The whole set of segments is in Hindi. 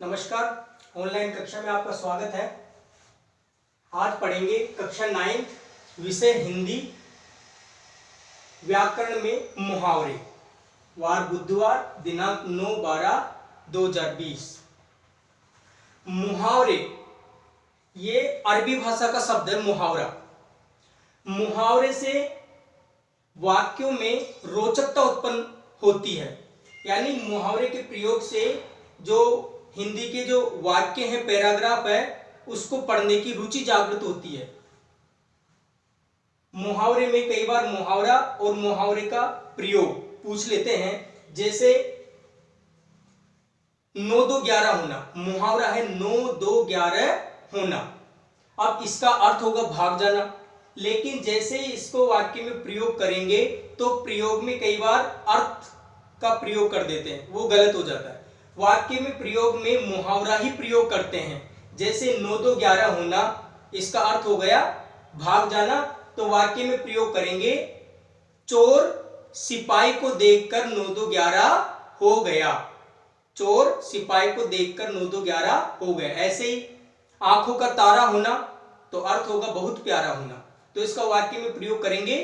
नमस्कार, ऑनलाइन कक्षा में आपका स्वागत है। आज पढ़ेंगे कक्षा 9 विषय हिंदी व्याकरण में मुहावरे। वार बुधवार, दिनांक 9/12/2020। मुहावरे ये अरबी भाषा का शब्द है मुहावरा। मुहावरे से वाक्यों में रोचकता उत्पन्न होती है, यानी मुहावरे के प्रयोग से जो हिंदी के जो वाक्य हैं, पैराग्राफ है, उसको पढ़ने की रुचि जागृत होती है। मुहावरे में कई बार मुहावरा और मुहावरे का प्रयोग पूछ लेते हैं, जैसे 9-2-11 होना। मुहावरा है 9-2-11 होना। अब इसका अर्थ होगा भाग जाना, लेकिन जैसे ही इसको वाक्य में प्रयोग करेंगे तो प्रयोग में कई बार अर्थ का प्रयोग कर देते हैं, वो गलत हो जाता है। वाक्य में प्रयोग में मुहावरा ही प्रयोग करते हैं। जैसे 9-2-11 होना, इसका अर्थ हो गया भाग जाना, तो वाक्य में प्रयोग करेंगे चोर सिपाही को देखकर 9-2-11 हो गया। चोर सिपाही को देखकर 9-2-11 हो गया। ऐसे ही आंखों का तारा होना, तो अर्थ होगा बहुत प्यारा होना, तो इसका वाक्य में प्रयोग करेंगे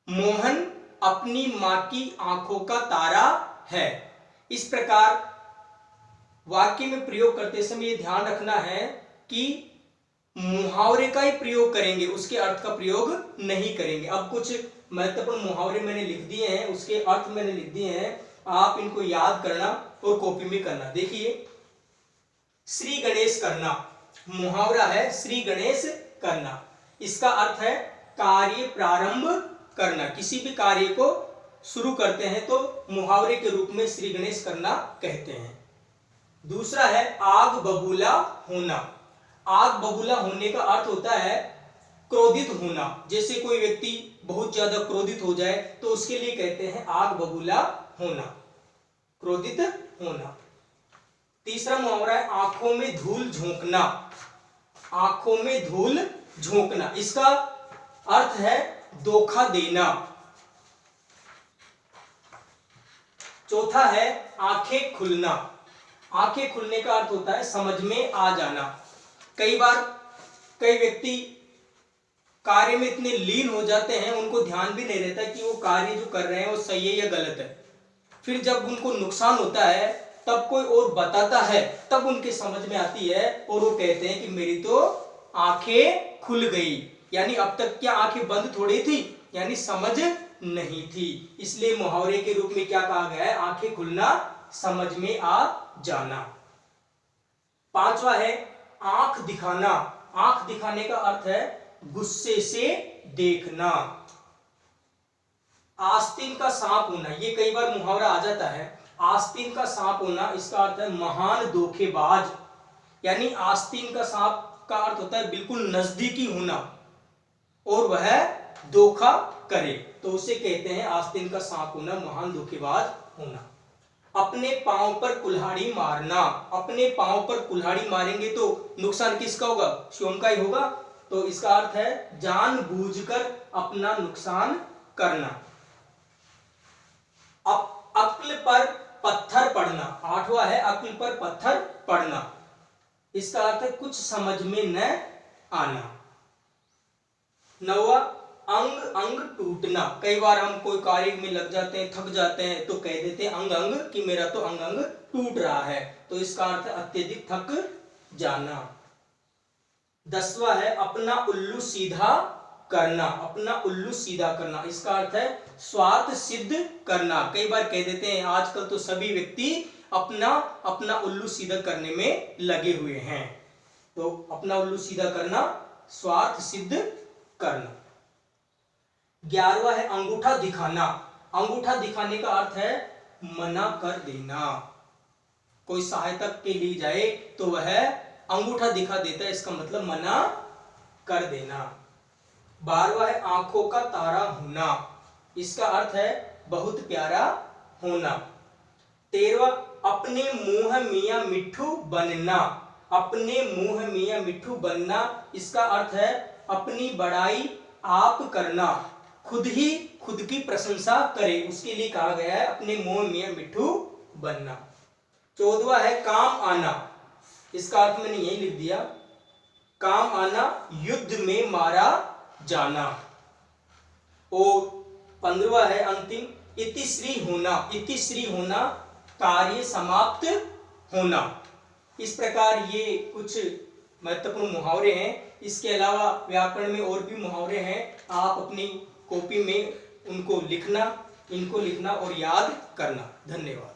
मोहन अपनी मां की आंखों का तारा है। इस प्रकार वाक्य में प्रयोग करते समय यह ध्यान रखना है कि मुहावरे का ही प्रयोग करेंगे, उसके अर्थ का प्रयोग नहीं करेंगे। अब कुछ महत्वपूर्ण मुहावरे मैंने लिख दिए हैं, उसके अर्थ मैंने लिख दिए हैं, आप इनको याद करना और कॉपी में करना। देखिए, श्री गणेश करना मुहावरा है। श्री गणेश करना, इसका अर्थ है कार्य प्रारंभ करना। किसी भी कार्य को शुरू करते हैं तो मुहावरे के रूप में श्री गणेश करना कहते हैं। दूसरा है आग बबूला होना। आग बबूला होने का अर्थ होता है क्रोधित होना। जैसे कोई व्यक्ति बहुत ज्यादा क्रोधित हो जाए तो उसके लिए कहते हैं आग बबूला होना, क्रोधित होना। तीसरा मुहावरा है आंखों में धूल झोंकना। आंखों में धूल झोंकना, इसका अर्थ है धोखा देना। चौथा है आंखें खुलना। आंखें खुलने का अर्थ होता है समझ में आ जाना। कई बार कई व्यक्ति कार्य में इतने लीन हो जाते हैं, उनको ध्यान भी नहीं रहता कि वो कार्य जो कर रहे हैं वो सही है या गलत है। फिर जब उनको नुकसान होता है तब कोई और बताता है, तब उनके समझ में आती है और वो कहते हैं कि मेरी तो आंखें खुल गई। यानी अब तक क्या आंखें बंद थोड़ी थी, यानी समझ नहीं थी। इसलिए मुहावरे के रूप में क्या कहा गया है, आंखें खुलना, समझ में आ जाना। पांचवा है आंख दिखाना। आंख दिखाने का अर्थ है गुस्से से देखना। आस्तीन का सांप होना, ये कई बार मुहावरा आ जाता है। आस्तीन का सांप होना, इसका अर्थ है महान धोखेबाज। यानी आस्तीन का सांप का अर्थ होता है बिल्कुल नजदीकी होना और वह धोखा करे, तो उसे कहते हैं आस्तीन का सांप होना, महान धोखेबाज होना। अपने पांव पर कुल्हाड़ी मारना। अपने पांव पर कुल्हाड़ी मारेंगे तो नुकसान किसका होगा, स्वयं का ही होगा, तो इसका अर्थ है जानबूझकर अपना नुकसान करना। अक्ल पर पत्थर पड़ना। आठवां है अक्ल पर पत्थर पड़ना, इसका अर्थ है कुछ समझ में न आना। नौवां अंग अंग टूटना। कई बार हम कोई कार्य में लग जाते हैं, थक जाते हैं, तो कह देते हैं अंग अंग कि मेरा तो अंग अंग टूट रहा है, तो इसका अर्थ है अत्यधिक थक जाना। 10वां है अपना उल्लू सीधा करना। अपना उल्लू सीधा करना, इसका अर्थ है स्वार्थ सिद्ध करना। कई बार कह देते हैं आजकल तो सभी व्यक्ति अपना अपना उल्लू सीधा करने में लगे हुए हैं, तो अपना उल्लू सीधा करना, स्वार्थ सिद्ध करना। 11वां है अंगूठा दिखाना। अंगूठा दिखाने का अर्थ है मना कर देना। कोई सहायता के लिए जाए तो वह अंगूठा दिखा देता है, इसका मतलब मना कर देना। 12वां है आंखों का तारा होना। इसका अर्थ है बहुत प्यारा होना। 13वां अपने मुंह मियां मिट्ठू बनना। अपने मुंह मियां मिट्ठू बनना, इसका अर्थ है अपनी बड़ाई आप करना, खुद ही खुद की प्रशंसा करे, उसके लिए कहा गया है अपने मुंह मियां मिट्ठू बनना। 14वां है काम आना, इसका अर्थ मैंने यही लिख दिया, काम आना युद्ध में मारा जाना। और 15वां है अंतिम, इतिश्री होना, इतिश्री होना कार्य समाप्त होना। इस प्रकार ये कुछ महत्वपूर्ण मुहावरे हैं। इसके अलावा व्याकरण में और भी मुहावरे हैं, आप अपनी कॉपी में उनको लिखना, इनको लिखना और याद करना। धन्यवाद।